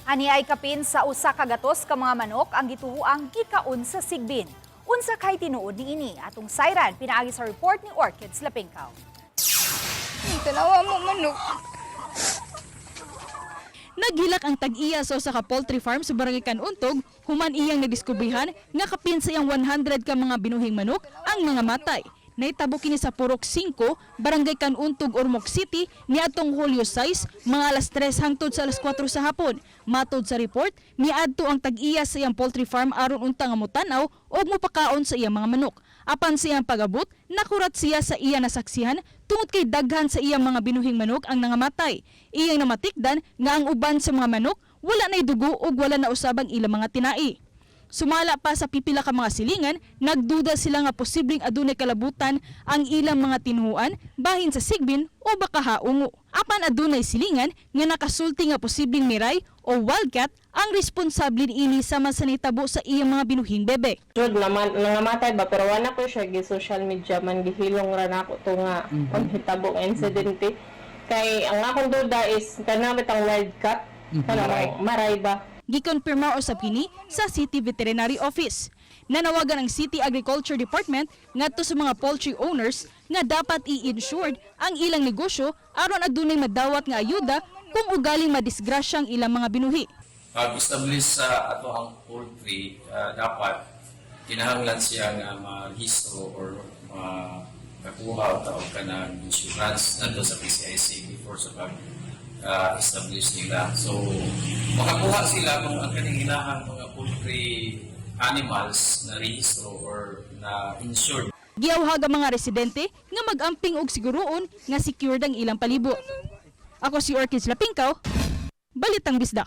Ani ay kapin sa usa ka gatos ka mga manok ang gituoang gikaon sa Sigbin. Unsa kay tinuod niini atong sayran pinaagi sa report ni Orchids Lapinkaw. Tanawa mo manok. Naghilak ang tag-iya sa usa ka poultry farm sa Barangay Canuntog, human iyang nadiskubrihan nga kapin sa iyang 100 ka mga binuhing manok ang mga matay. Naitabo kini sa Purok 5, Barangay Canuntog, Ormoc City, niadtong Hulyo 6, mga alas 3 hangtod sa alas 4 sa hapon. Matod sa report, niadto ang tag-iya sa iyang poultry farm aron unta nga motanaw og mopakaon sa iyang mga manok. Apan sa iyang pag-abot, nakurat siya sa iya nasaksihan tungod kay daghan sa iyang mga binuhing manok ang nangamatay. Iyang namatikdan nga ang uban sa mga manok wala nay dugo ug wala na usabang ilang mga tinai. Sumala pa sa pipila ka mga silingan, nagduda sila nga posibleng adunay kalabutan ang ilang mga tinuhuan bahin sa Sigbin o baka haungo. Apan adunay silingan nga nakasulti nga posibleng miray o wildcat ang responsable niini sama sa nitabo sa iyang mga binuhing bebe. Jud naman nangamatay ba pero wala ko siya gi social media man gihilong ra nako to nga paghitabo nga insidente kay ang akong duda is kanamit ang wildcat kanang maray ba. Gikonfirma usab kini sa City Veterinary Office. Nanawagan ang City Agriculture Department ngadto sa mga poultry owners nga dapat i-insured ang ilang negosyo aron adunay madawat nga ayuda kung ugaling madisgrasya ang ilang mga binuhi. Pag-establish sa ato ang poultry, dapat kinahanglan siya nga mag-histro or makakuha o tawag ka ng insurance nandun sa PCIC before sa pag-establish nila. So, makakuha sila kung ang kaninginahang mga poultry animals na rehistro or na insured. Giawhag ang mga residente nga mag-amping og siguroon nga secured ang ilang palibot. Ako si Orchids Lapinkaw, Balitang Bisdak.